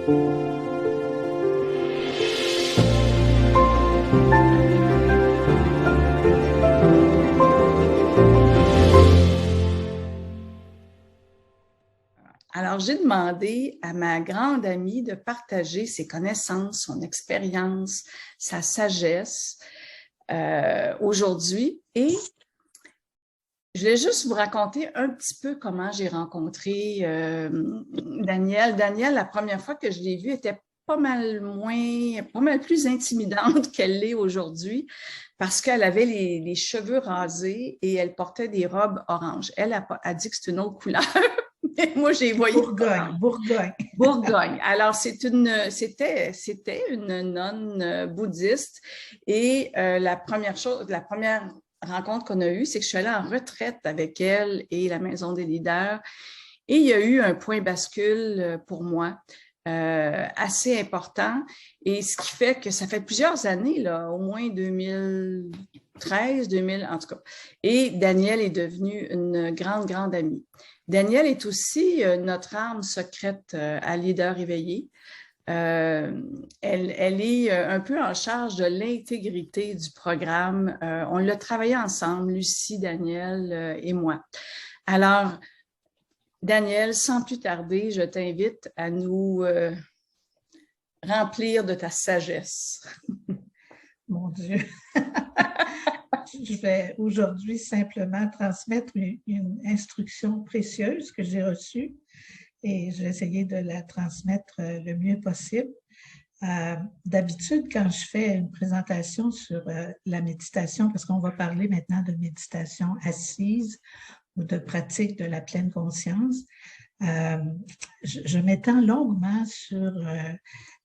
Alors, j'ai demandé à ma grande amie de partager ses connaissances, son expérience, sa sagesse aujourd'hui. Et je vais juste vous raconter un petit peu comment j'ai rencontré Danielle. Danielle, la première fois que je l'ai vue, était pas mal plus intimidante qu'elle l'est aujourd'hui parce qu'elle avait les cheveux rasés et elle portait des robes oranges. Elle a dit que c'est une autre couleur. Moi, j'ai voyé Bourgogne. Bourgogne. Alors, c'était une nonne bouddhiste et la première rencontre qu'on a eue, c'est que je suis allée en retraite avec elle et la Maison des leaders et il y a eu un point bascule pour moi assez important et ce qui fait que ça fait plusieurs années, là, au moins 2013, 2000 en tout cas. Et Danielle est devenue une grande amie. Danielle est aussi notre arme secrète à Leader éveillé. Elle est un peu en charge de l'intégrité du programme. On l'a travaillé ensemble, Lucie, Danielle et moi. Alors, Danielle, sans plus tarder, je t'invite à nous remplir de ta sagesse. Mon Dieu! Je vais aujourd'hui simplement transmettre une instruction précieuse que j'ai reçue et je vais essayer de la transmettre le mieux possible. D'habitude, quand je fais une présentation sur la méditation, parce qu'on va parler maintenant de méditation assise ou de pratique de la pleine conscience, je m'étends longuement sur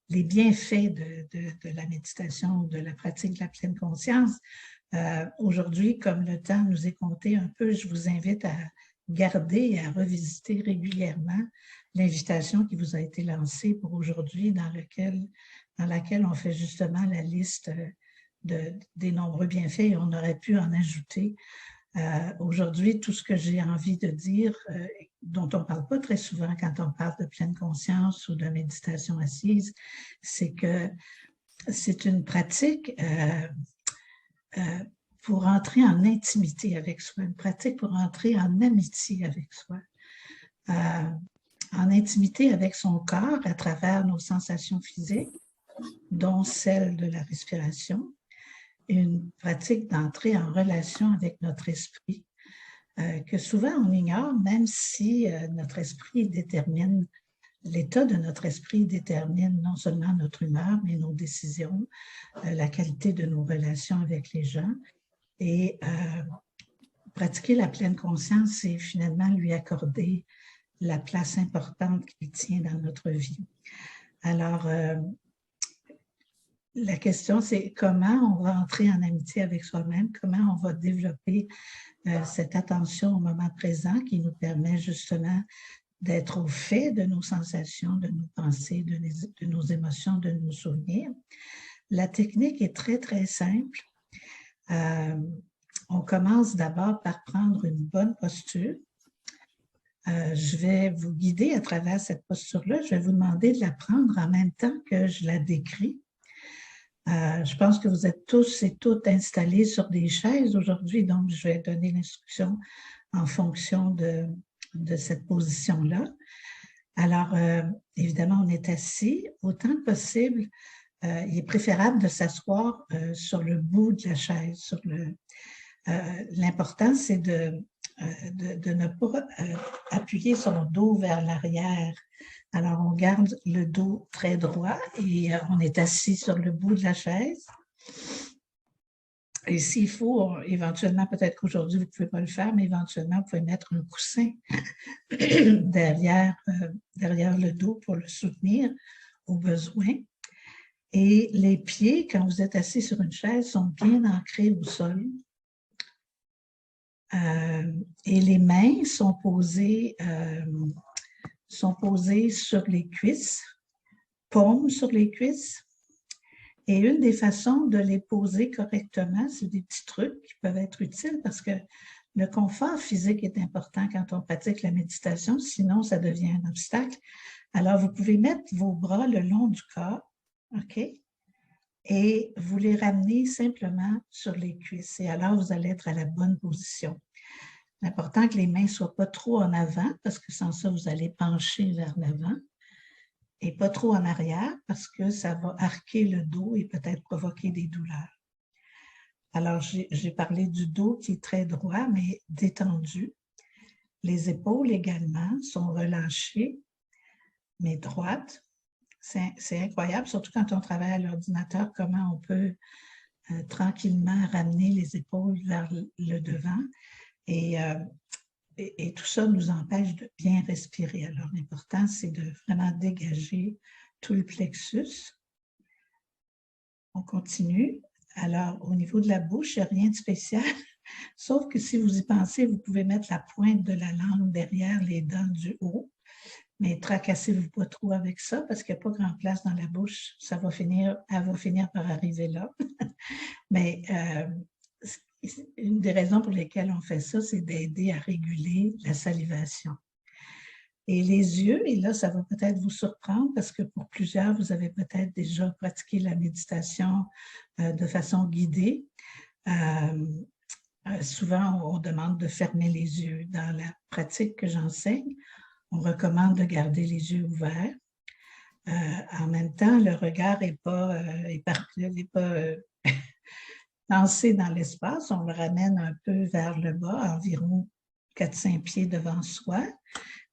les bienfaits de la méditation ou de la pratique de la pleine conscience. Aujourd'hui, comme le temps nous est compté un peu, je vous invite à garder et à revisiter régulièrement l'invitation qui vous a été lancée pour aujourd'hui, dans laquelle on fait justement la liste des nombreux bienfaits et on aurait pu en ajouter. Aujourd'hui, tout ce que j'ai envie de dire, dont on ne parle pas très souvent quand on parle de pleine conscience ou de méditation assise, c'est que c'est une pratique pour entrer en intimité avec soi, une pratique pour entrer en amitié avec soi, en intimité avec son corps à travers nos sensations physiques, dont celle de la respiration, une pratique d'entrer en relation avec notre esprit, que souvent on ignore, même si notre esprit détermine, l'état de notre esprit détermine non seulement notre humeur, mais nos décisions, la qualité de nos relations avec les gens. Et pratiquer la pleine conscience, c'est finalement lui accorder la place importante qu'il tient dans notre vie. Alors, la question, c'est comment on va entrer en amitié avec soi-même, comment on va développer cette attention au moment présent qui nous permet justement d'être au fait de nos sensations, de nos pensées, de nos émotions, de nos souvenirs. La technique est très simple. On commence d'abord par prendre une bonne posture. Je vais vous guider à travers cette posture-là. Je vais vous demander de la prendre en même temps que je la décris. Je pense que vous êtes tous et toutes installés sur des chaises aujourd'hui, donc je vais donner l'instruction en fonction de cette position-là. Alors, évidemment, on est assis. Autant que possible, il est préférable de s'asseoir sur le bout de la chaise. L'important, c'est de ne pas appuyer son dos vers l'arrière. Alors, on garde le dos très droit et on est assis sur le bout de la chaise. Et s'il faut, éventuellement, peut-être qu'aujourd'hui, vous ne pouvez pas le faire, mais éventuellement, vous pouvez mettre un coussin derrière le dos pour le soutenir au besoin. Et les pieds, quand vous êtes assis sur une chaise, sont bien ancrés au sol. Et les mains sont posées sur les cuisses, paumes sur les cuisses. Et une des façons de les poser correctement, c'est des petits trucs qui peuvent être utiles parce que le confort physique est important quand on pratique la méditation, sinon ça devient un obstacle. Alors, vous pouvez mettre vos bras le long du corps, OK? Et vous les ramenez simplement sur les cuisses. Et alors, vous allez être à la bonne position. C'est important que les mains ne soient pas trop en avant, parce que sans ça, vous allez pencher vers l'avant. Et pas trop en arrière, parce que ça va arquer le dos et peut-être provoquer des douleurs. Alors, j'ai parlé du dos qui est très droit, mais détendu. Les épaules également sont relâchées, mais droites. C'est incroyable, surtout quand on travaille à l'ordinateur, comment on peut tranquillement ramener les épaules vers le devant. Et tout ça nous empêche de bien respirer. Alors, l'important, c'est de vraiment dégager tout le plexus. On continue. Alors, au niveau de la bouche, il n'y a rien de spécial, sauf que si vous y pensez, vous pouvez mettre la pointe de la langue derrière les dents du haut, mais tracassez-vous pas trop avec ça parce qu'il n'y a pas grand place dans la bouche. Elle va finir par arriver là. Mais une des raisons pour lesquelles on fait ça, c'est d'aider à réguler la salivation. Et les yeux, et là, ça va peut-être vous surprendre parce que pour plusieurs, vous avez peut-être déjà pratiqué la méditation de façon guidée. Souvent, on demande de fermer les yeux. Dans la pratique que j'enseigne, on recommande de garder les yeux ouverts. En même temps, le regard n'est pas lancé dans l'espace. On le ramène un peu vers le bas, environ 4-5 pieds devant soi.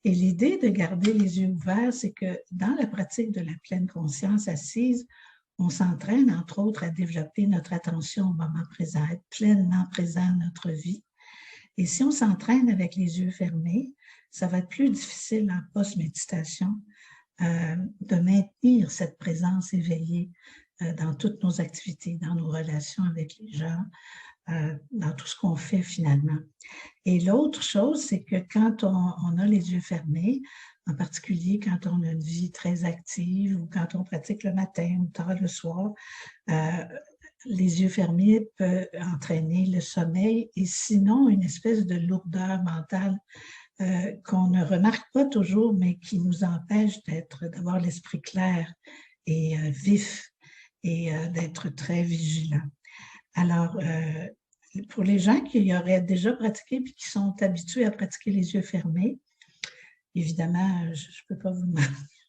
Et l'idée de garder les yeux ouverts, c'est que dans la pratique de la pleine conscience assise, on s'entraîne, entre autres, à développer notre attention au moment présent, être pleinement présent à notre vie. Et si on s'entraîne avec les yeux fermés, ça va être plus difficile en post-méditation de maintenir cette présence éveillée dans toutes nos activités, dans nos relations avec les gens, dans tout ce qu'on fait finalement. Et l'autre chose, c'est que quand on a les yeux fermés, en particulier quand on a une vie très active ou quand on pratique le matin ou tard le soir, les yeux fermés peuvent entraîner le sommeil et sinon une espèce de lourdeur mentale qu'on ne remarque pas toujours, mais qui nous empêche d'avoir l'esprit clair et vif et d'être très vigilant. Alors, pour les gens qui auraient déjà pratiqué et qui sont habitués à pratiquer les yeux fermés, évidemment, je ne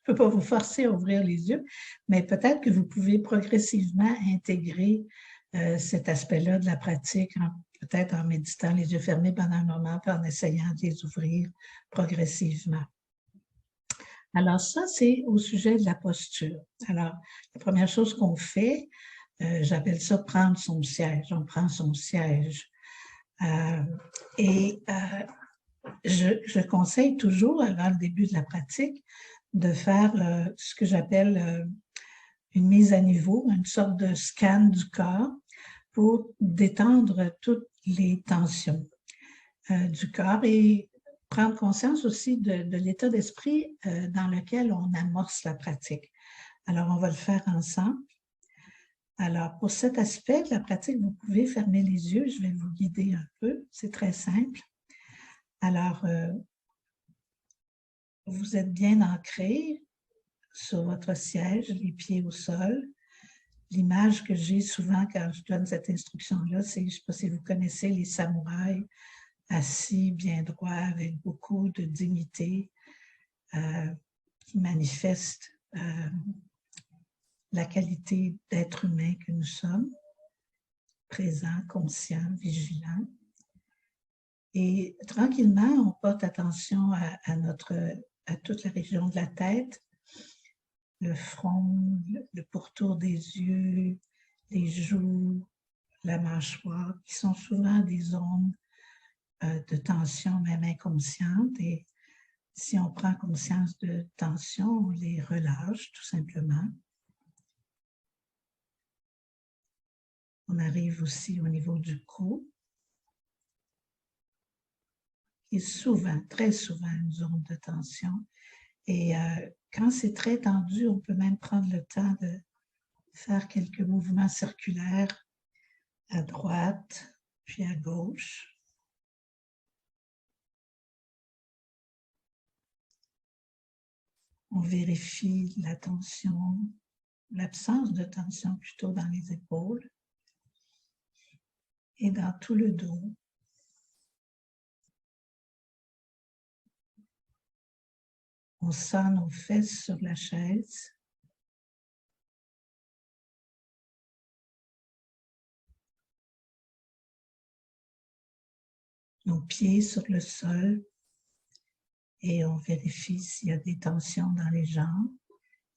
peux pas vous forcer à ouvrir les yeux, mais peut-être que vous pouvez progressivement intégrer cet aspect-là de la pratique, peut-être en méditant les yeux fermés pendant un moment, puis en essayant de les ouvrir progressivement. Alors ça, c'est au sujet de la posture. Alors, la première chose qu'on fait, j'appelle ça prendre son siège. On prend son siège. Je conseille toujours, avant le début de la pratique, de faire ce que j'appelle une mise à niveau, une sorte de scan du corps pour détendre toutes les tensions du corps et prendre conscience aussi de l'état d'esprit dans lequel on amorce la pratique. Alors, on va le faire ensemble. Alors, pour cet aspect de la pratique, vous pouvez fermer les yeux. Je vais vous guider un peu. C'est très simple. Alors, vous êtes bien ancré sur votre siège, les pieds au sol. L'image que j'ai souvent quand je donne cette instruction-là, c'est, je ne sais pas si vous connaissez les samouraïs, assis bien droit avec beaucoup de dignité, qui manifestent la qualité d'être humain que nous sommes, présents, conscients, vigilants. Et tranquillement, on porte attention à toute la région de la tête, le front, le pourtour des yeux, les joues, la mâchoire, qui sont souvent des zones de tension, même inconsciente. Et si on prend conscience de tension, on les relâche tout simplement. On arrive aussi au niveau du cou, qui est souvent, très souvent, une zone de tension. Et quand c'est très tendu, on peut même prendre le temps de faire quelques mouvements circulaires à droite, puis à gauche. On vérifie la tension, l'absence de tension plutôt dans les épaules et dans tout le dos. On sent nos fesses sur la chaise. Nos pieds sur le sol. Et on vérifie s'il y a des tensions dans les jambes.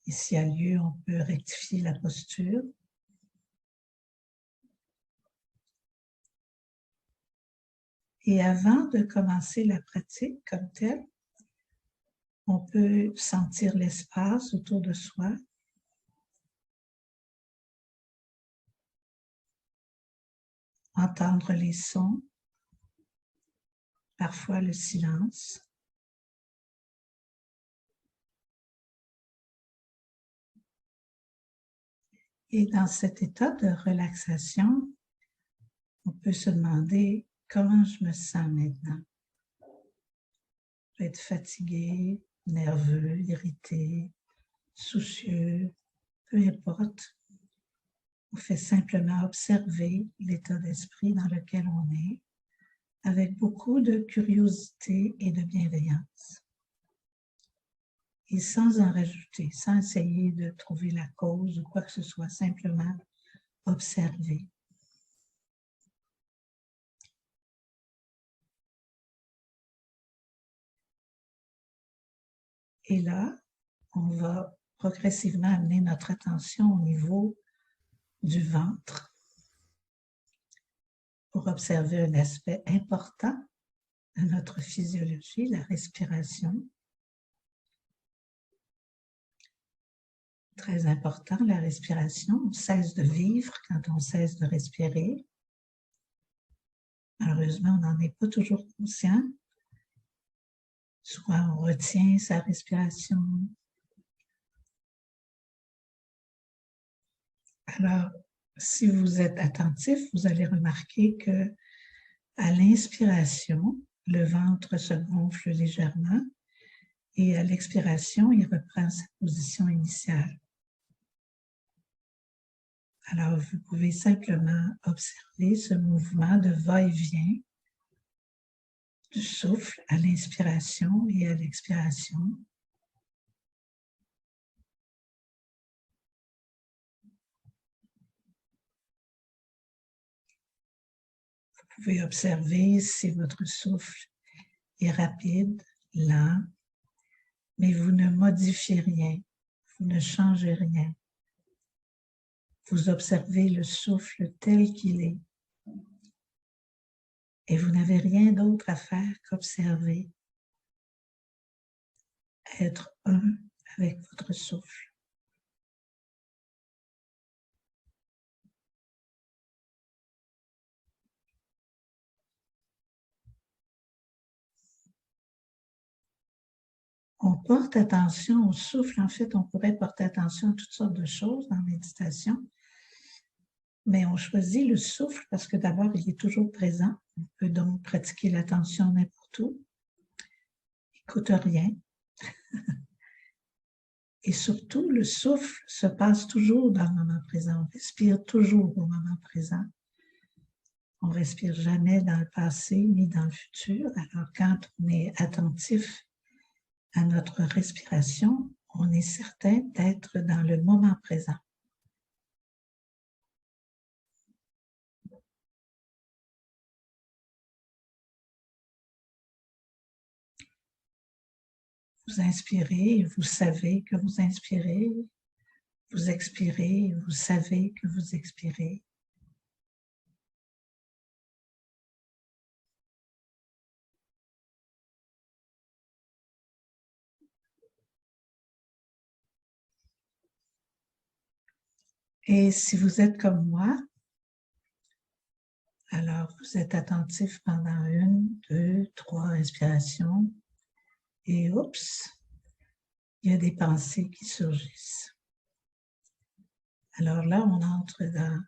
Et s'il y a lieu, on peut rectifier la posture. Et avant de commencer la pratique comme telle, on peut sentir l'espace autour de soi. Entendre les sons, parfois le silence. Et dans cet état de relaxation, on peut se demander comment je me sens maintenant. Je peux être fatigué, nerveux, irrité, soucieux, peu importe. On fait simplement observer l'état d'esprit dans lequel on est, avec beaucoup de curiosité et de bienveillance. Et sans en rajouter, sans essayer de trouver la cause ou quoi que ce soit, simplement observer. Et là, on va progressivement amener notre attention au niveau du ventre pour observer un aspect important de notre physiologie, la respiration. Très important, la respiration. On cesse de vivre quand on cesse de respirer. Malheureusement, on n'en est pas toujours conscient. Soit on retient sa respiration. Alors, si vous êtes attentif, vous allez remarquer que à l'inspiration, le ventre se gonfle légèrement et à l'expiration, il reprend sa position initiale. Alors, vous pouvez simplement observer ce mouvement de va-et-vient du souffle à l'inspiration et à l'expiration. Vous pouvez observer si votre souffle est rapide, lent, mais vous ne modifiez rien, vous ne changez rien. Vous observez le souffle tel qu'il est. Et vous n'avez rien d'autre à faire qu'observer, être un avec votre souffle. On porte attention au souffle. En fait, on pourrait porter attention à toutes sortes de choses dans la méditation, mais on choisit le souffle parce que d'abord, il est toujours présent. On peut donc pratiquer l'attention n'importe où. Il ne coûte rien. Et surtout, le souffle se passe toujours dans le moment présent. On respire toujours au moment présent. On ne respire jamais dans le passé ni dans le futur. Alors, quand on est attentif à notre respiration, on est certain d'être dans le moment présent. Vous inspirez et vous savez que vous inspirez. Vous expirez et vous savez que vous expirez. Et si vous êtes comme moi, alors vous êtes attentif pendant 1, 2, 3 respirations et oups, il y a des pensées qui surgissent. Alors là, on entre dans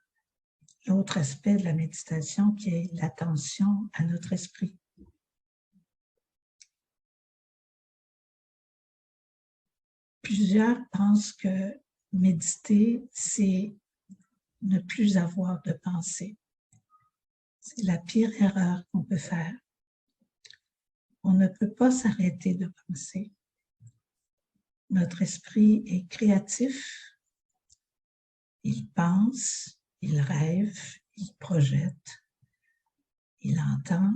l'autre aspect de la méditation qui est l'attention à notre esprit. Plusieurs pensent que méditer, c'est ne plus avoir de pensée. C'est la pire erreur qu'on peut faire. On ne peut pas s'arrêter de penser. Notre esprit est créatif. Il pense, il rêve, il projette, il entend,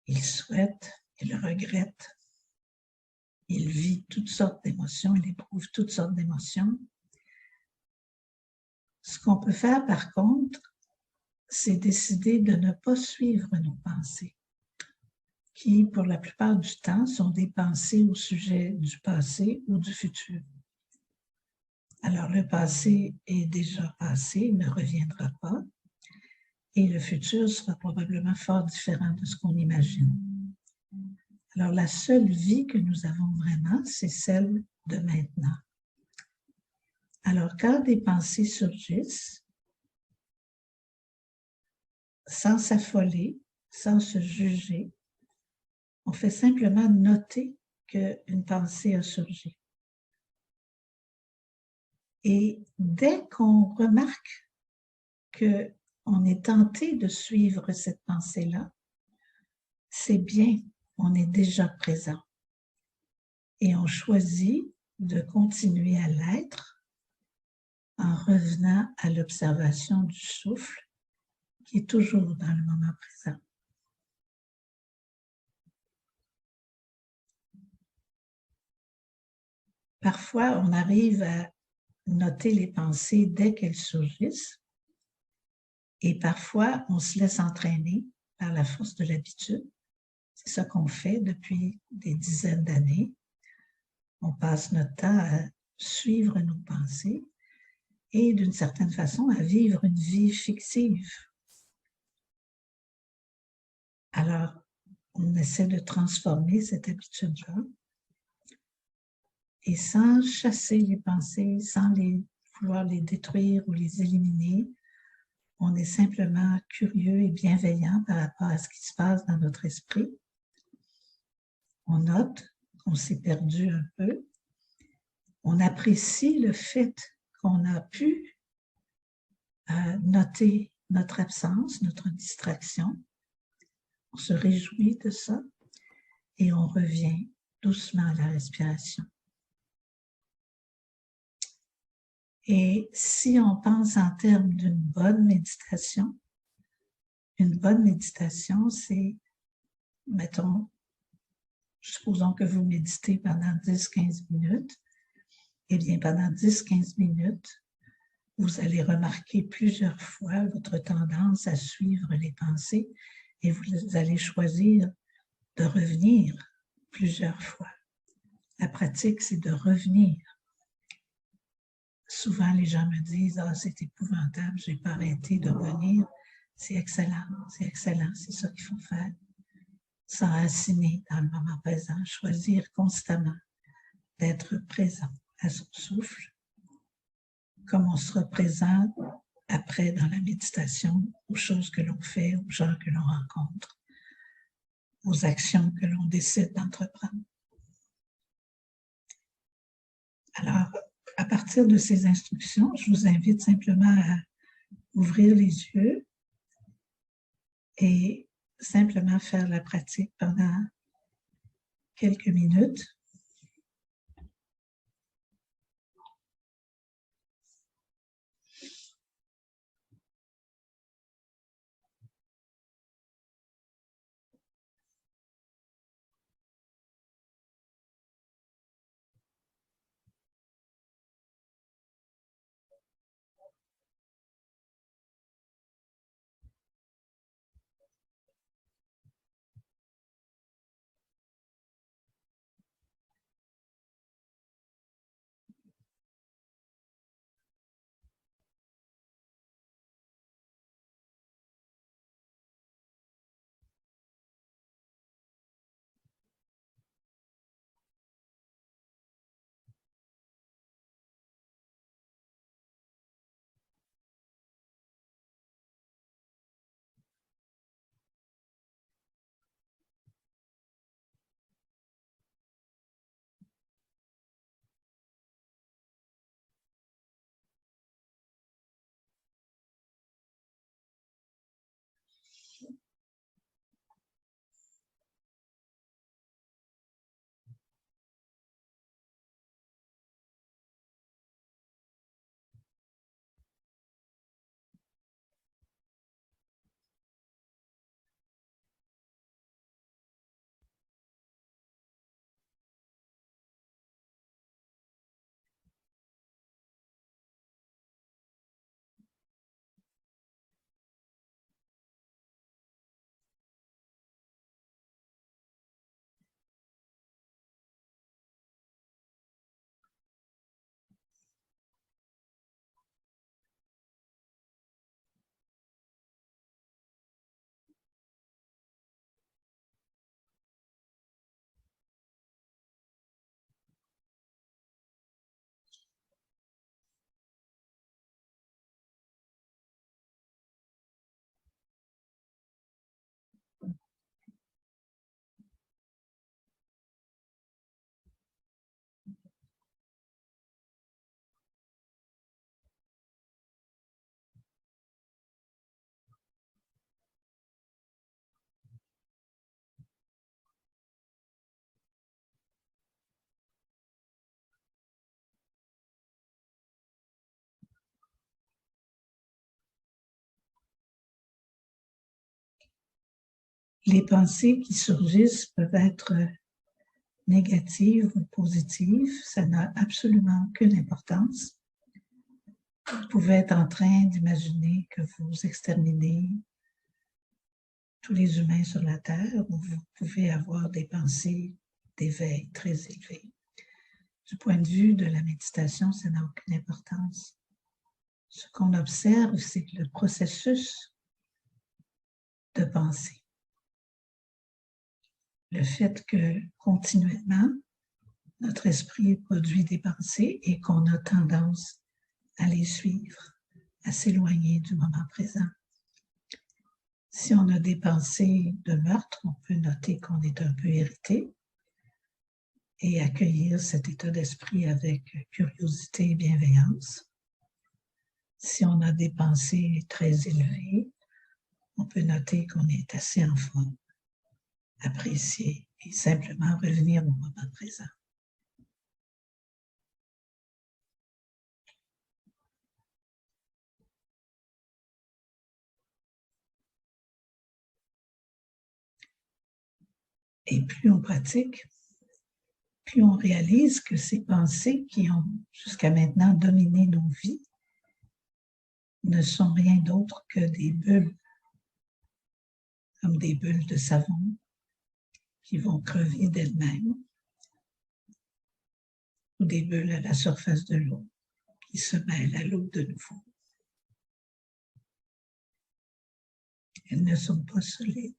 il souhaite, il regrette. Il vit toutes sortes d'émotions, il éprouve toutes sortes d'émotions. Ce qu'on peut faire, par contre, c'est décider de ne pas suivre nos pensées, qui, pour la plupart du temps, sont des pensées au sujet du passé ou du futur. Alors, le passé est déjà passé, il ne reviendra pas, et le futur sera probablement fort différent de ce qu'on imagine. Alors, la seule vie que nous avons vraiment, c'est celle de maintenant. Alors, quand des pensées surgissent, sans s'affoler, sans se juger, on fait simplement noter qu'une pensée a surgi. Et dès qu'on remarque qu'on est tenté de suivre cette pensée-là, c'est bien, on est déjà présent. Et on choisit de continuer à l'être en revenant à l'observation du souffle qui est toujours dans le moment présent. Parfois, on arrive à noter les pensées dès qu'elles surgissent et parfois, on se laisse entraîner par la force de l'habitude. C'est ça qu'on fait depuis des dizaines d'années. On passe notre temps à suivre nos pensées et d'une certaine façon à vivre une vie fictive. Alors, on essaie de transformer cette habitude-là et sans chasser les pensées, sans vouloir les détruire ou les éliminer, on est simplement curieux et bienveillant par rapport à ce qui se passe dans notre esprit. On note qu'on s'est perdu un peu. On apprécie le fait qu'on a pu noter notre absence, notre distraction. On se réjouit de ça et on revient doucement à la respiration. Et si on pense en termes d'une bonne méditation, une bonne méditation, c'est, mettons, supposons que vous méditez pendant 10-15 minutes, eh bien, pendant 10-15 minutes, vous allez remarquer plusieurs fois votre tendance à suivre les pensées et vous allez choisir de revenir plusieurs fois. La pratique, c'est de revenir. Souvent, les gens me disent « Ah, c'est épouvantable, je n'ai pas arrêté de revenir. » C'est excellent, c'est ça qu'il faut faire. S'enraciner dans le moment présent, choisir constamment d'être présent à son souffle, comme on sera présent après dans la méditation, aux choses que l'on fait, aux gens que l'on rencontre, aux actions que l'on décide d'entreprendre. Alors, à partir de ces instructions, je vous invite simplement à ouvrir les yeux et simplement faire la pratique pendant quelques minutes. les pensées qui surgissent peuvent être négatives ou positives, ça n'a absolument aucune importance. Vous pouvez être en train d'imaginer que vous exterminez tous les humains sur la Terre, ou vous pouvez avoir des pensées d'éveil très élevées. Du point de vue de la méditation, ça n'a aucune importance. Ce qu'on observe, c'est le processus de pensée. Le fait que continuellement, notre esprit produit des pensées et qu'on a tendance à les suivre, à s'éloigner du moment présent. Si on a des pensées de meurtre, on peut noter qu'on est un peu irrité et accueillir cet état d'esprit avec curiosité et bienveillance. Si on a des pensées très élevées, on peut noter qu'on est assez en forme, apprécier et simplement revenir au moment présent. Et plus on pratique, plus on réalise que ces pensées qui ont jusqu'à maintenant dominé nos vies ne sont rien d'autre que des bulles, comme des bulles de savon qui vont crever d'elles-mêmes, ou des bulles à la surface de l'eau qui se mêlent à l'eau de nouveau. Elles ne sont pas solides.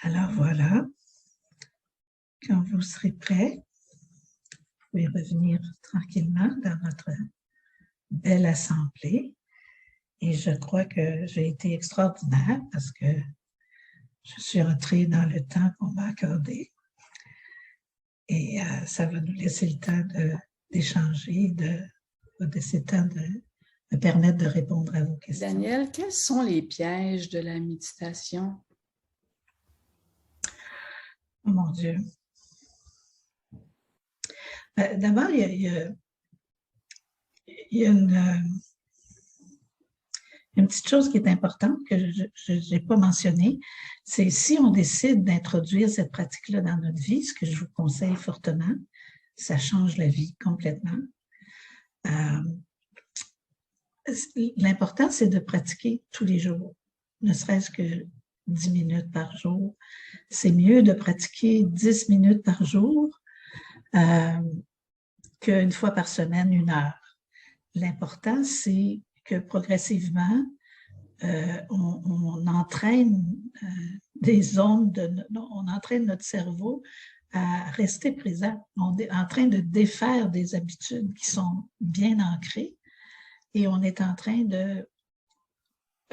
Alors voilà, quand vous serez prêt, vous pouvez revenir tranquillement dans votre belle assemblée. Et je crois que j'ai été extraordinaire parce que je suis entrée dans le temps qu'on m'a accordé. Et ça va nous laisser le temps d'échanger, de laisser le temps de me permettre de répondre à vos questions. Daniel, quels sont les pièges de la méditation? Oh mon Dieu. D'abord, il y a une petite chose qui est importante que je n'ai pas mentionnée, c'est si on décide d'introduire cette pratique-là dans notre vie, ce que je vous conseille fortement, ça change la vie complètement. L'important, c'est de pratiquer tous les jours, ne serait-ce que 10 minutes par jour. C'est mieux de pratiquer 10 minutes par jour qu'une fois par semaine, 1 heure. L'important, c'est que progressivement, on entraîne des ondes, on entraîne notre cerveau à rester présent. On est en train de défaire des habitudes qui sont bien ancrées et on est en train de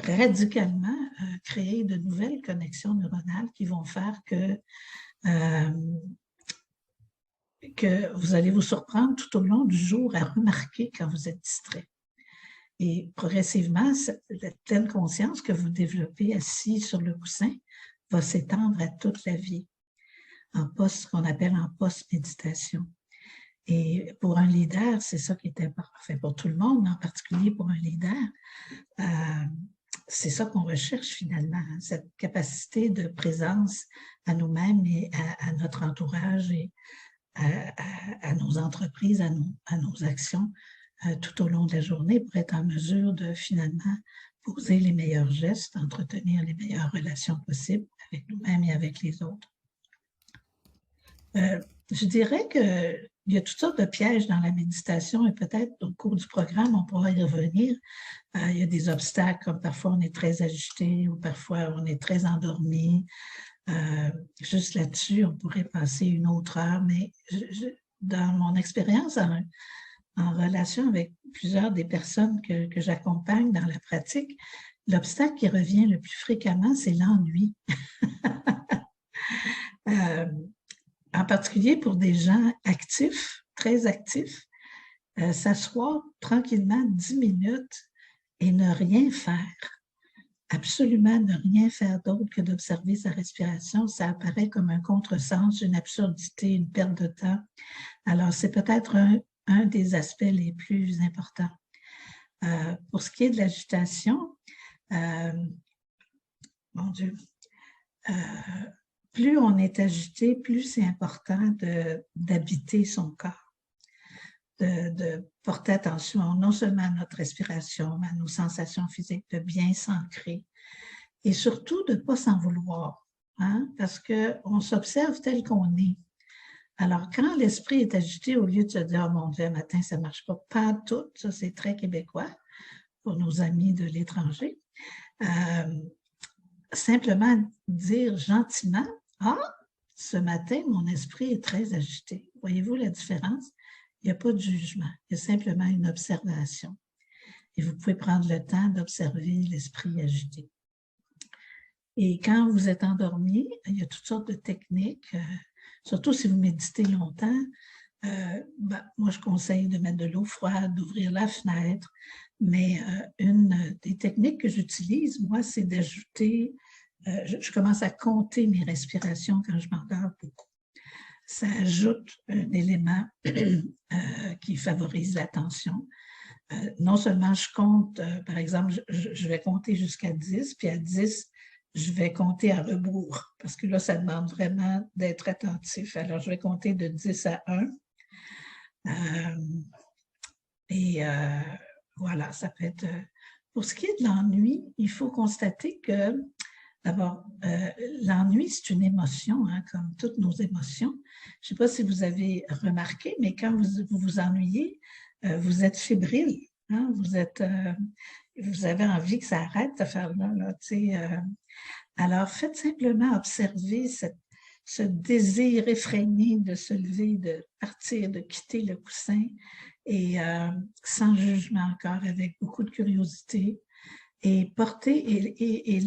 radicalement créer de nouvelles connexions neuronales qui vont faire que vous allez vous surprendre tout au long du jour à remarquer quand vous êtes distrait. Et progressivement, la pleine conscience que vous développez assis sur le coussin va s'étendre à toute la vie, ce qu'on appelle en post-méditation. Et pour un leader, c'est ça qui est important, enfin pour tout le monde, mais en particulier pour un leader, c'est ça qu'on recherche finalement, hein, cette capacité de présence à nous-mêmes et à notre entourage et à nos entreprises, à nos actions tout au long de la journée pour être en mesure de finalement poser les meilleurs gestes, entretenir les meilleures relations possibles avec nous-mêmes et avec les autres. Je dirais qu'il y a toutes sortes de pièges dans la méditation et peut-être au cours du programme, on pourra y revenir. Il y a des obstacles comme parfois on est très agité ou parfois on est très endormi. Juste là-dessus, on pourrait passer une autre heure, mais dans mon expérience en relation avec plusieurs des personnes que j'accompagne dans la pratique, l'obstacle qui revient le plus fréquemment, c'est l'ennui. En particulier pour des gens actifs, très actifs, s'asseoir tranquillement 10 minutes et ne rien faire, absolument ne rien faire d'autre que d'observer sa respiration, ça apparaît comme un contresens, une absurdité, une perte de temps. Alors, c'est peut-être un des aspects les plus importants. Pour ce qui est de l'agitation, mon Dieu, plus on est agité, plus c'est important d'habiter son corps, de porter attention non seulement à notre respiration, mais à nos sensations physiques, de bien s'ancrer et surtout de ne pas s'en vouloir, hein, parce qu'on s'observe tel qu'on est. Alors, quand l'esprit est agité, au lieu de se dire « Oh mon Dieu, matin, ça ne marche pas tout », ça c'est très québécois pour nos amis de l'étranger, simplement dire gentiment « Ah, ce matin, mon esprit est très agité. » Voyez-vous la différence? Il n'y a pas de jugement, il y a simplement une observation. Et vous pouvez prendre le temps d'observer l'esprit agité. Et quand vous êtes endormi, il y a toutes sortes de techniques, surtout si vous méditez longtemps. Moi, je conseille de mettre de l'eau froide, d'ouvrir la fenêtre, mais une des techniques que j'utilise, moi, c'est d'ajouter, je commence à compter mes respirations quand je m'endors beaucoup. Ça ajoute un élément qui favorise l'attention. Non seulement je compte, par exemple, je vais compter jusqu'à 10, puis à 10, je vais compter à rebours, parce que là, ça demande vraiment d'être attentif. Alors, je vais compter de 10 à 1. Voilà, ça peut être... Pour ce qui est de l'ennui, il faut constater que, d'abord, l'ennui, c'est une émotion, hein, comme toutes nos émotions. Je ne sais pas si vous avez remarqué, mais quand vous vous ennuyez, vous êtes fébrile, hein, vous avez envie que ça arrête, cette affaire-là. Là, alors, faites simplement observer ce désir effréné de se lever, de partir, de quitter le coussin, et sans jugement encore, avec beaucoup de curiosité. Et porter, et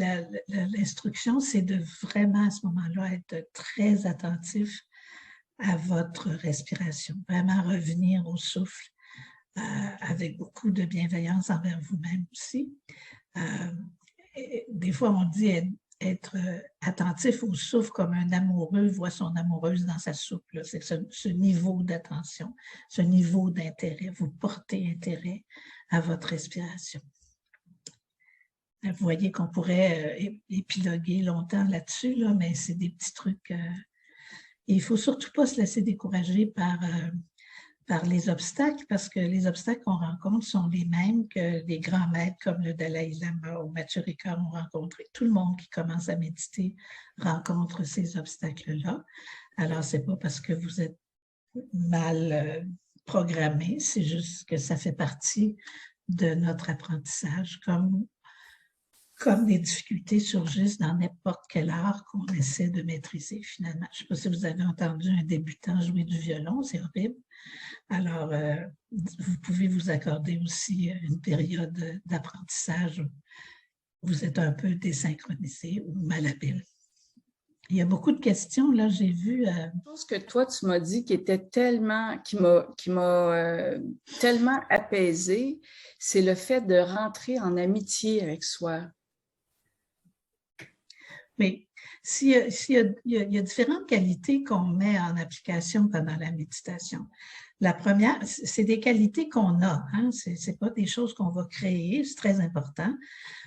l'instruction, c'est de vraiment à ce moment-là être très attentif à votre respiration, vraiment revenir au souffle avec beaucoup de bienveillance envers vous-même aussi. Des fois, on dit être attentif au souffle comme un amoureux voit son amoureuse dans sa soupe. C'est ce niveau d'attention, ce niveau d'intérêt. Vous portez intérêt à votre respiration. Vous voyez qu'on pourrait épiloguer longtemps là-dessus, là, mais c'est des petits trucs. Et il ne faut surtout pas se laisser décourager par les obstacles, parce que les obstacles qu'on rencontre sont les mêmes que les grands maîtres comme le Dalai Lama ou Matthieu Ricard ont rencontré. Tout le monde qui commence à méditer rencontre ces obstacles-là. Alors, ce n'est pas parce que vous êtes mal programmé, c'est juste que ça fait partie de notre apprentissage, comme des difficultés surgissent dans n'importe quel art qu'on essaie de maîtriser finalement. Je ne sais pas si vous avez entendu un débutant jouer du violon, c'est horrible. Alors, vous pouvez vous accorder aussi une période d'apprentissage où vous êtes un peu désynchronisé ou malhabile. Il y a beaucoup de questions, là, j'ai vu... Une chose que toi, tu m'as dit qui m'a tellement apaisée, c'est le fait de rentrer en amitié avec soi. Mais il y a différentes qualités qu'on met en application pendant la méditation. La première, c'est des qualités qu'on a, hein? Ce n'est pas des choses qu'on va créer, c'est très important,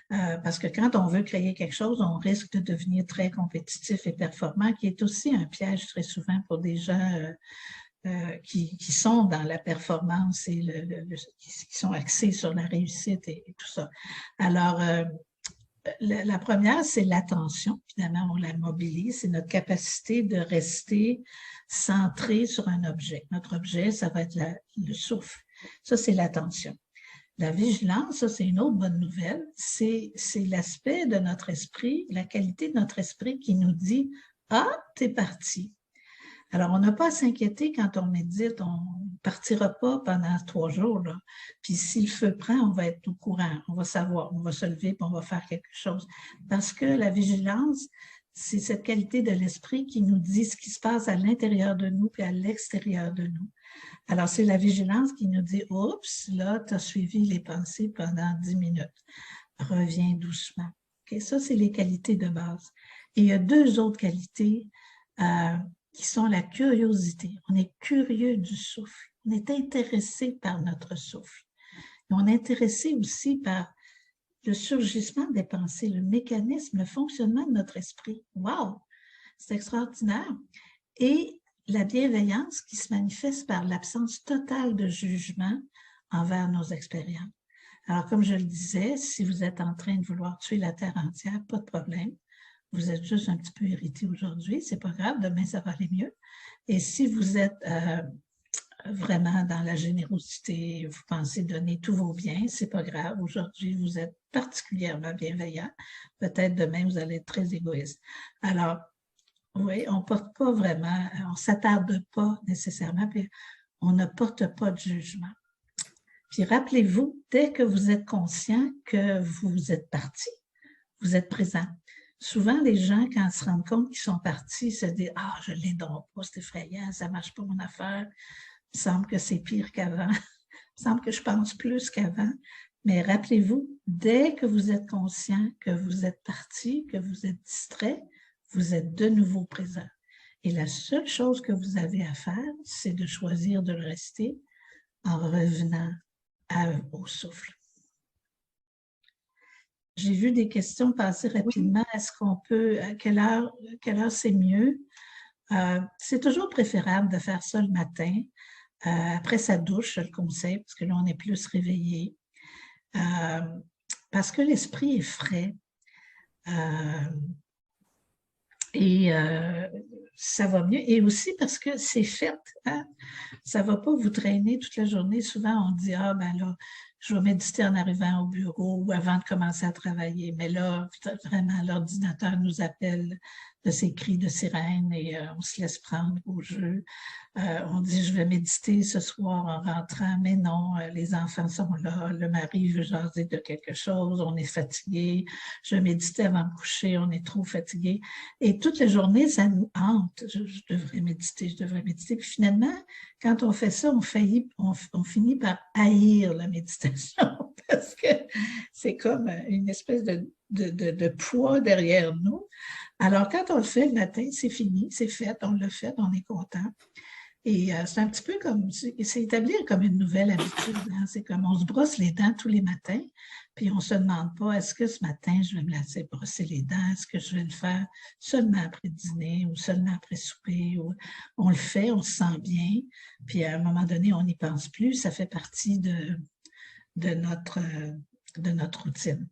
parce que quand on veut créer quelque chose, on risque de devenir très compétitif et performant, qui est aussi un piège très souvent pour des gens qui sont dans la performance et qui sont axés sur la réussite et tout ça. Alors, la première, c'est l'attention. Évidemment, on la mobilise. C'est notre capacité de rester centré sur un objet. Notre objet, ça va être le souffle. Ça, c'est l'attention. La vigilance, ça, c'est une autre bonne nouvelle. C'est l'aspect de notre esprit, la qualité de notre esprit qui nous dit « Ah, t'es parti ». Alors, on n'a pas à s'inquiéter quand on médite, on ne partira pas pendant 3 jours. Là. Puis si le feu prend, on va être au courant, on va savoir, on va se lever, puis on va faire quelque chose. Parce que la vigilance, c'est cette qualité de l'esprit qui nous dit ce qui se passe à l'intérieur de nous puis à l'extérieur de nous. Alors, c'est la vigilance qui nous dit « Oups, là, tu as suivi les pensées pendant 10 minutes. Reviens doucement. » Okay? Ça, c'est les qualités de base. Et il y a 2 autres qualités qui sont la curiosité. On est curieux du souffle. On est intéressé par notre souffle. Et on est intéressé aussi par le surgissement des pensées, le mécanisme, le fonctionnement de notre esprit. Wow! C'est extraordinaire. Et la bienveillance qui se manifeste par l'absence totale de jugement envers nos expériences. Alors, comme je le disais, si vous êtes en train de vouloir tuer la Terre entière, pas de problème. Vous êtes juste un petit peu irrité aujourd'hui, c'est pas grave, demain ça va aller mieux. Et si vous êtes vraiment dans la générosité, vous pensez donner tous vos biens, c'est pas grave. Aujourd'hui, vous êtes particulièrement bienveillant. Peut-être demain, vous allez être très égoïste. Alors, oui, on porte pas vraiment, on s'attarde pas nécessairement, puis on ne porte pas de jugement. Puis rappelez-vous, dès que vous êtes conscient que vous êtes parti, vous êtes présent. Souvent, les gens, quand ils se rendent compte qu'ils sont partis, se disent « Ah, je ne l'ai donc pas, c'est effrayant, ça ne marche pas mon affaire. Il me semble que c'est pire qu'avant. Il me semble que je pense plus qu'avant. » Mais rappelez-vous, dès que vous êtes conscient que vous êtes parti, que vous êtes distrait, vous êtes de nouveau présent. Et la seule chose que vous avez à faire, c'est de choisir de le rester en revenant au souffle. J'ai vu des questions passer rapidement. Oui. Est-ce qu'on peut, à quelle heure c'est mieux? C'est toujours préférable de faire ça le matin. Après sa douche, je le conseille, parce que là, on est plus réveillé. Parce que l'esprit est frais. Et ça va mieux. Et aussi parce que c'est fait. Hein? Ça ne va pas vous traîner toute la journée. Souvent, on dit « Ah, ben là, je vais méditer en arrivant au bureau ou avant de commencer à travailler. » Mais là, vraiment, l'ordinateur nous appelle de ses cris de sirène et on se laisse prendre au jeu. On dit « Je vais méditer ce soir en rentrant. » Mais non, les enfants sont là, le mari veut jaser de quelque chose, on est fatigué. Je méditais avant de coucher, on est trop fatigué. Et toute la journée, ça nous hante. Je devrais méditer, je devrais méditer. Puis finalement, quand on fait ça, on finit par haïr la méditation parce que c'est comme une espèce de poids derrière nous. Alors, quand on le fait le matin, c'est fini, c'est fait, on l'a fait, on est content. Et c'est un petit peu comme, c'est établir comme une nouvelle habitude. Hein? C'est comme on se brosse les dents tous les matins, puis on ne se demande pas, est-ce que ce matin, je vais me laisser brosser les dents? Est-ce que je vais le faire seulement après dîner ou seulement après souper? Ou on le fait, on se sent bien, puis à un moment donné, on n'y pense plus. Ça fait partie de notre routine.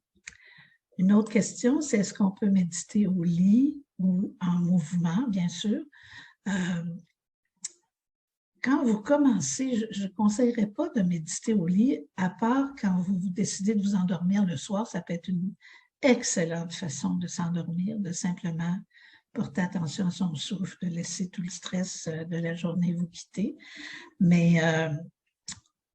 Une autre question, c'est est-ce qu'on peut méditer au lit ou en mouvement, bien sûr? Quand vous commencez, je ne conseillerais pas de méditer au lit, à part quand vous décidez de vous endormir le soir. Ça peut être une excellente façon de s'endormir, de simplement porter attention à son souffle, de laisser tout le stress de la journée vous quitter. Mais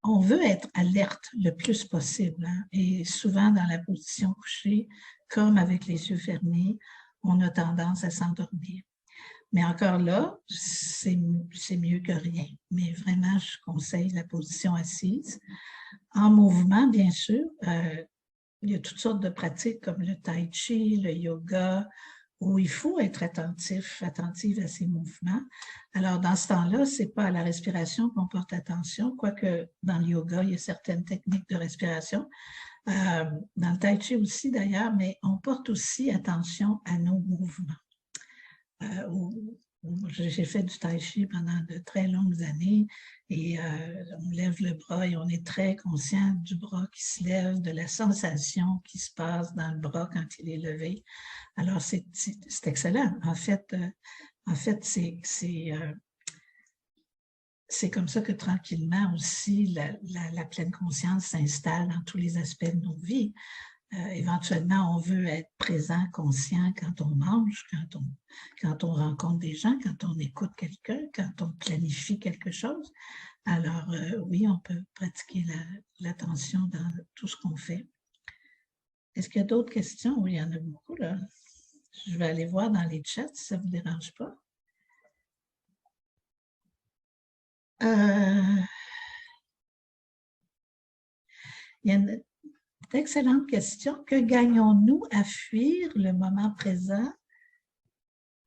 on veut être alerte le plus possible. Hein? Et souvent, dans la position couchée, comme avec les yeux fermés, on a tendance à s'endormir. Mais encore là, c'est mieux que rien. Mais vraiment, je conseille la position assise. En mouvement, bien sûr, il y a toutes sortes de pratiques comme le tai chi, le yoga où il faut être attentive à ses mouvements. Alors, dans ce temps-là, ce n'est pas à la respiration qu'on porte attention, quoique dans le yoga, il y a certaines techniques de respiration. Dans le tai chi aussi, d'ailleurs, mais on porte aussi attention à nos mouvements. J'ai fait du tai chi pendant de très longues années et on lève le bras et on est très conscient du bras qui se lève, de la sensation qui se passe dans le bras quand il est levé. Alors, c'est excellent. En fait, c'est comme ça que tranquillement aussi la pleine conscience s'installe dans tous les aspects de nos vies. Éventuellement, on veut être présent, conscient quand on mange, quand on rencontre des gens, quand on écoute quelqu'un, quand on planifie quelque chose. Alors, oui, on peut pratiquer l'attention dans tout ce qu'on fait. Est-ce qu'il y a d'autres questions? Oui, il y en a beaucoup, là. Je vais aller voir dans les chats si ça ne vous dérange pas. Il y a une excellente question. Que gagnons-nous à fuir le moment présent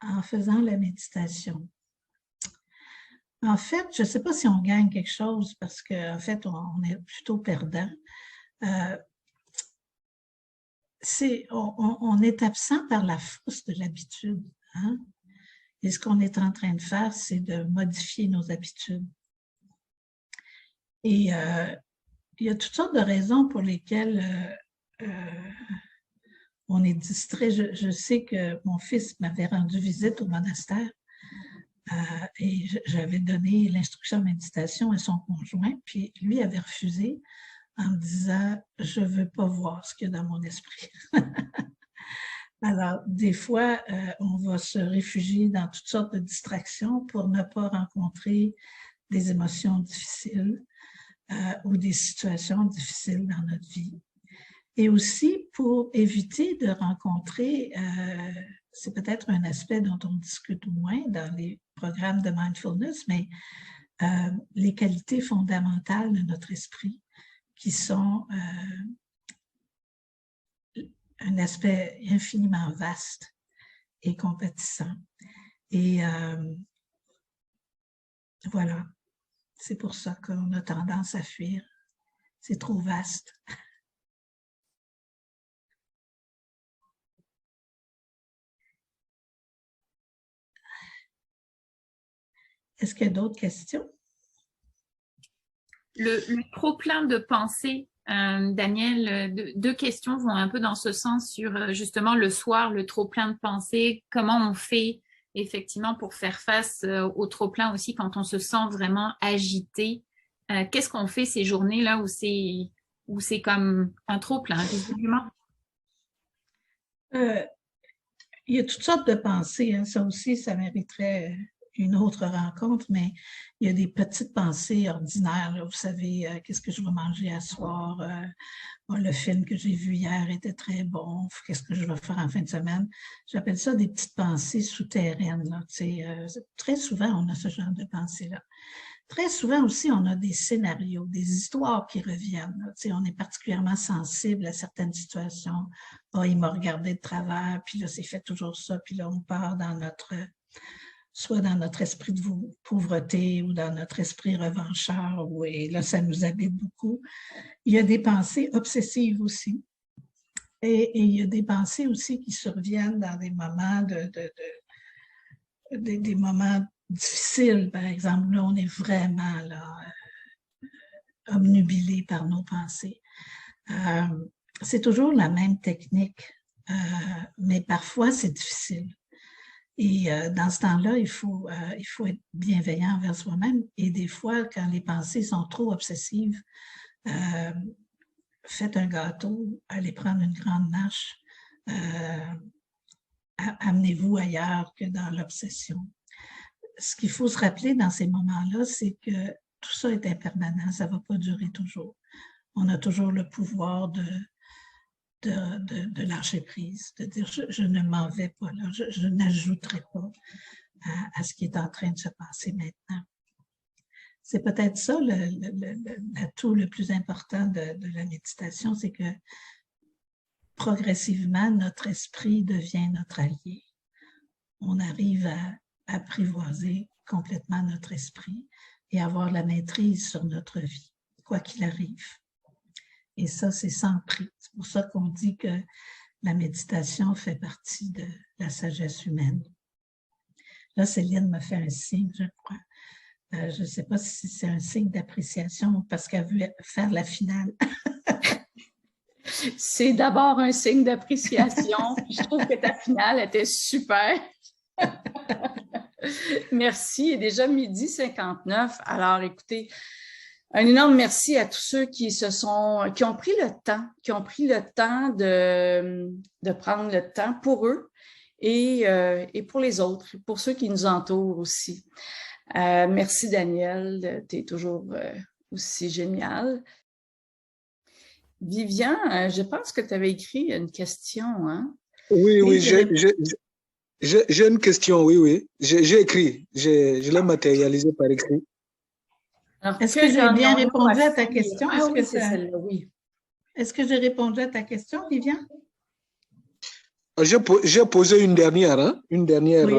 en faisant la méditation? En fait, je ne sais pas si on gagne quelque chose parce qu'en fait, on est plutôt perdant. On est absent par la force de l'habitude. Hein? Et ce qu'on est en train de faire, c'est de modifier nos habitudes. Et il y a toutes sortes de raisons pour lesquelles on est distrait. Je sais que mon fils m'avait rendu visite au monastère et j'avais donné l'instruction de méditation à son conjoint, puis lui avait refusé en me disant « je ne veux pas voir ce qu'il y a dans mon esprit ». Alors, des fois, on va se réfugier dans toutes sortes de distractions pour ne pas rencontrer des émotions difficiles ou des situations difficiles dans notre vie. Et aussi pour éviter de rencontrer, c'est peut-être un aspect dont on discute moins dans les programmes de mindfulness, mais les qualités fondamentales de notre esprit qui sont un aspect infiniment vaste et compatissant. Et voilà, c'est pour ça qu'on a tendance à fuir. C'est trop vaste. Est-ce qu'il y a d'autres questions? Le trop-plein de pensées, Daniel, deux questions vont un peu dans ce sens sur justement le soir, le trop-plein de pensées. Comment on fait effectivement pour faire face au trop-plein aussi quand on se sent vraiment agité? Qu'est-ce qu'on fait ces journées-là où c'est comme un trop-plein, visiblement? Il y a toutes sortes de pensées. Hein. Ça aussi, ça mériterait une autre rencontre, mais il y a des petites pensées ordinaires. Là. Vous savez, qu'est-ce que je vais manger à soir? Le film que j'ai vu hier était très bon. Qu'est-ce que je vais faire en fin de semaine? J'appelle ça des petites pensées souterraines. Là. Très souvent, on a ce genre de pensées-là. Très souvent aussi, on a des scénarios, des histoires qui reviennent. On est particulièrement sensible à certaines situations. Oh, il m'a regardé de travers, puis là, c'est fait toujours ça, puis là, on part dans soit dans notre esprit de pauvreté ou dans notre esprit revanchard, et là, ça nous habite beaucoup. Il y a des pensées obsessives aussi. Et il y a des pensées aussi qui surviennent dans des moments des moments difficiles, par exemple. Là, on est vraiment là, obnubilé par nos pensées. C'est toujours la même technique, mais parfois, c'est difficile. Et dans ce temps-là, il faut être bienveillant envers soi-même. Et des fois, quand les pensées sont trop obsessives, faites un gâteau, allez prendre une grande marche, amenez-vous ailleurs que dans l'obsession. Ce qu'il faut se rappeler dans ces moments-là, c'est que tout ça est impermanent, ça ne va pas durer toujours. On a toujours le pouvoir de lâcher prise, de dire je ne m'en vais pas là, je n'ajouterai pas à ce qui est en train de se passer maintenant. C'est peut-être ça l'atout le plus important de la méditation, c'est que progressivement, notre esprit devient notre allié. on arrive à apprivoiser complètement notre esprit et avoir la maîtrise sur notre vie, quoi qu'il arrive. Et ça, c'est sans prix. C'est pour ça qu'on dit que la méditation fait partie de la sagesse humaine. Là, Céline me fait un signe, je crois. Je ne sais pas si c'est un signe d'appréciation parce qu'elle veut faire la finale. C'est d'abord un signe d'appréciation. Je trouve que ta finale était super. Merci. Il est déjà 12h59. Alors, écoutez, un énorme merci à tous ceux qui ont pris le temps de prendre le temps pour eux et pour les autres, pour ceux qui nous entourent aussi. Merci Daniel, tu es toujours aussi génial. Vivian, je pense que tu avais écrit une question, hein? Oui, j'ai une question, oui. J'ai écrit, je l'ai matérialisé par écrit. Est-ce que j'ai bien répondu à ta question? Ah oui, c'est celle-là, oui. Est-ce que j'ai répondu à ta question, Vivian? J'ai posé une dernière, hein? Une dernière. Oui.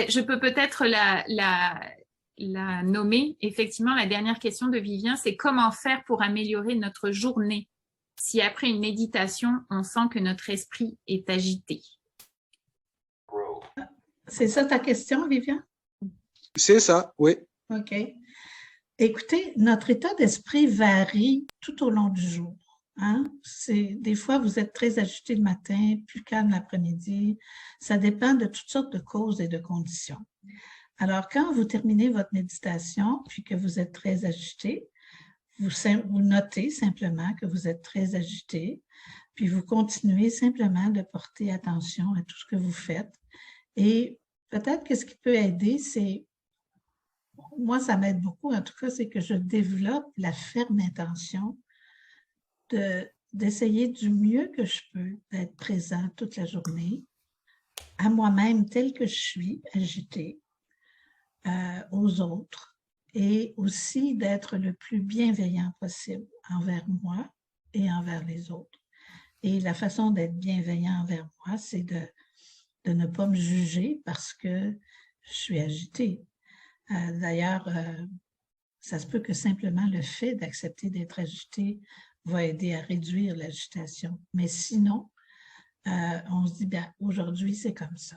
Je peux peut-être la nommer. Effectivement, la dernière question de Vivien, c'est comment faire pour améliorer notre journée si après une méditation, on sent que notre esprit est agité? C'est ça ta question, Vivien? C'est ça, oui. OK. Écoutez, notre état d'esprit varie tout au long du jour. Hein? Des fois, vous êtes très agité le matin, plus calme l'après-midi. Ça dépend de toutes sortes de causes et de conditions. Alors, quand vous terminez votre méditation, puis que vous êtes très agité, vous notez simplement que vous êtes très agité, puis vous continuez simplement de porter attention à tout ce que vous faites. Et peut-être que ce qui peut aider, c'est, moi, ça m'aide beaucoup, en tout cas, c'est que je développe la ferme intention d'essayer du mieux que je peux d'être présent toute la journée, à moi-même tel que je suis, agitée, aux autres, et aussi d'être le plus bienveillant possible envers moi et envers les autres. Et la façon d'être bienveillant envers moi, c'est de ne pas me juger parce que je suis agitée. D'ailleurs, ça se peut que simplement le fait d'accepter d'être agité va aider à réduire l'agitation. Mais sinon, on se dit, bien, aujourd'hui, c'est comme ça.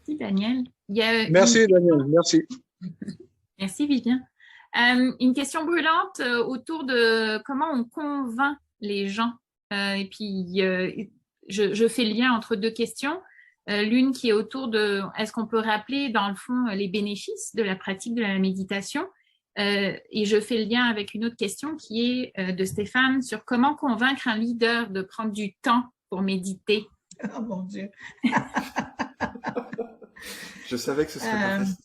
Merci, Daniel. Merci, Daniel. Merci. Merci, Vivien. Une question brûlante autour de comment on convainc les gens. Et puis, je fais le lien entre deux questions. L'une qui est autour de, est-ce qu'on peut rappeler, dans le fond, les bénéfices de la pratique de la méditation? Et je fais le lien avec une autre question qui est de Stéphane sur comment convaincre un leader de prendre du temps pour méditer. Oh mon Dieu! Je savais que ce serait pas facile.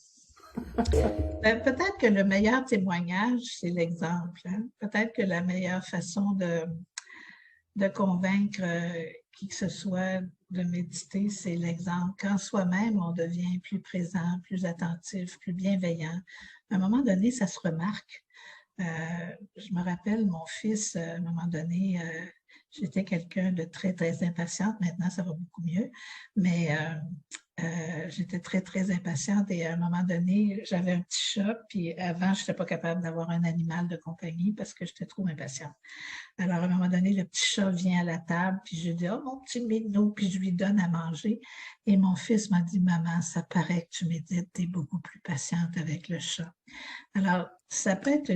Peut-être que le meilleur témoignage, c'est l'exemple. Hein? Peut-être que la meilleure façon de convaincre qui que ce soit de méditer, c'est l'exemple. Quand soi-même, on devient plus présent, plus attentif, plus bienveillant, à un moment donné, ça se remarque. Je me rappelle, mon fils, à un moment donné, j'étais quelqu'un de très, très impatiente. Maintenant, ça va beaucoup mieux. Mais j'étais très, très impatiente et à un moment donné, j'avais un petit chat. Puis avant, je n'étais pas capable d'avoir un animal de compagnie parce que j'étais trop impatiente. Alors, à un moment donné, le petit chat vient à la table. Puis je dis, « Oh, mon petit minou! » Puis je lui donne à manger. Et mon fils m'a dit, « Maman, ça paraît que tu médites. Tu es beaucoup plus patiente avec le chat. » Alors, ça peut être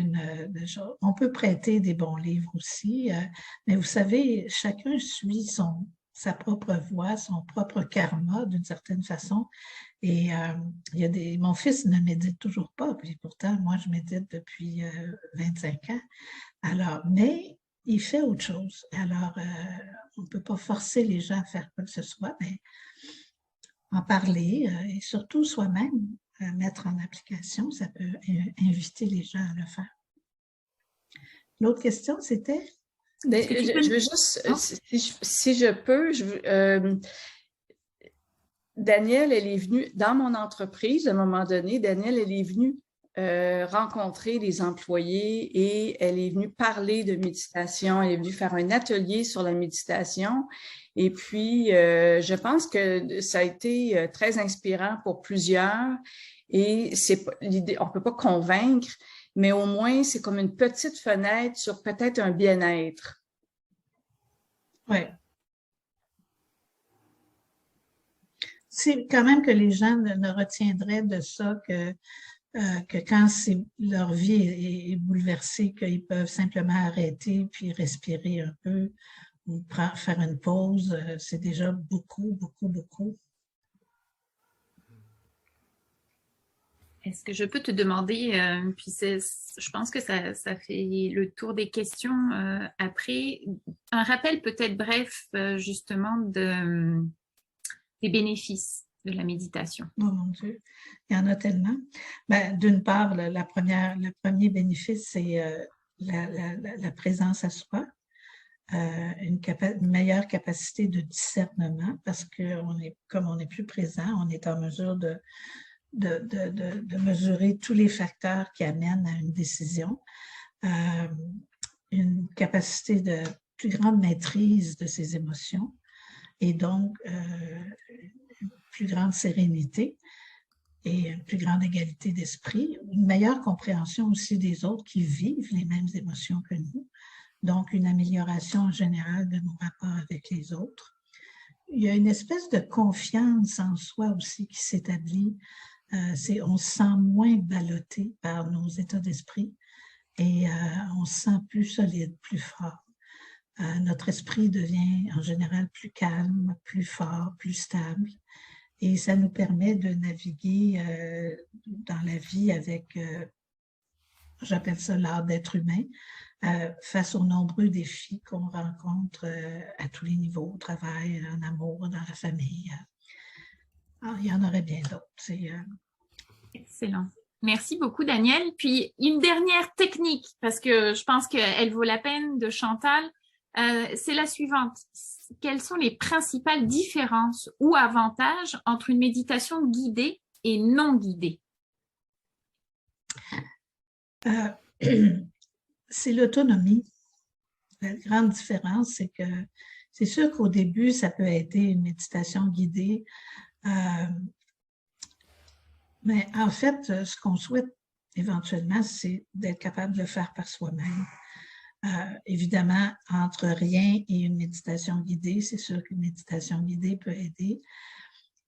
on peut prêter des bons livres aussi, mais vous savez, chacun suit sa propre voie, son propre karma d'une certaine façon. Et mon fils ne médite toujours pas, puis pourtant, moi, je médite depuis 25 ans. Alors, mais il fait autre chose. Alors, on ne peut pas forcer les gens à faire quoi que ce soit, mais en parler et surtout soi-même, mettre en application, ça peut inviter les gens à le faire. L'autre question, c'était? Je veux juste, si je peux, Daniel, elle est venue dans mon entreprise, à un moment donné, Daniel, elle est venue rencontrer les employés et elle est venue parler de méditation. Elle est venue faire un atelier sur la méditation. Et puis, je pense que ça a été très inspirant pour plusieurs. Et c'est l'idée, on ne peut pas convaincre, mais au moins, c'est comme une petite fenêtre sur peut-être un bien-être. Oui. C'est quand même que les gens ne retiendraient de ça que quand leur vie est bouleversée, qu'ils peuvent simplement arrêter puis respirer un peu ou faire une pause, c'est déjà beaucoup, beaucoup, beaucoup. Est-ce que je peux te demander, puis je pense que ça fait le tour des questions après, un rappel peut-être bref justement des bénéfices de la méditation. Oh mon Dieu, il y en a tellement. Ben, d'une part, le premier bénéfice, c'est la présence à soi, une meilleure capacité de discernement parce que comme on est plus présent, on est en mesure de mesurer tous les facteurs qui amènent à une décision, une capacité de plus grande maîtrise de ses émotions et donc une plus grande sérénité et une plus grande égalité d'esprit, une meilleure compréhension aussi des autres qui vivent les mêmes émotions que nous, donc une amélioration générale de nos rapports avec les autres. Il y a une espèce de confiance en soi aussi qui s'établit. On se sent moins ballotté par nos états d'esprit et on se sent plus solide, plus fort. Notre esprit devient en général plus calme, plus fort, plus stable et ça nous permet de naviguer dans la vie avec, j'appelle ça l'art d'être humain, face aux nombreux défis qu'on rencontre à tous les niveaux, au travail, en amour, dans la famille. Alors, il y en aurait bien d'autres. Excellent. Merci beaucoup, Daniel. Puis, une dernière technique, parce que je pense qu'elle vaut la peine de Chantal, c'est la suivante. Quelles sont les principales différences ou avantages entre une méditation guidée et non guidée? C'est l'autonomie. La grande différence, c'est que c'est sûr qu'au début, ça peut être une méditation guidée, mais en fait, ce qu'on souhaite éventuellement, c'est d'être capable de le faire par soi-même. Évidemment, entre rien et une méditation guidée, c'est sûr qu'une méditation guidée peut aider,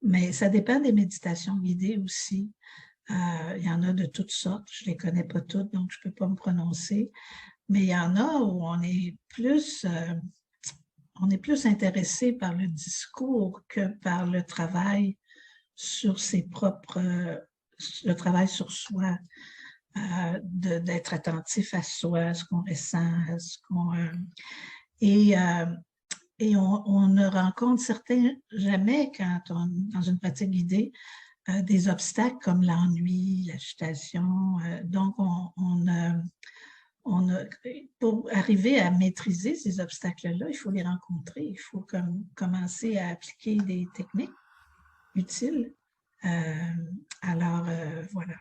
mais ça dépend des méditations guidées aussi. Il y en a de toutes sortes, je ne les connais pas toutes, donc je ne peux pas me prononcer, mais il y en a où on est plus intéressé par le discours que par le travail sur le travail sur soi, d'être attentif à soi, à ce qu'on ressent, à ce qu'on... et on ne rencontre jamais quand dans une pratique guidée, des obstacles comme l'ennui, l'agitation. Donc, pour arriver à maîtriser ces obstacles-là, il faut les rencontrer. Il faut commencer à appliquer des techniques utiles. Alors, voilà.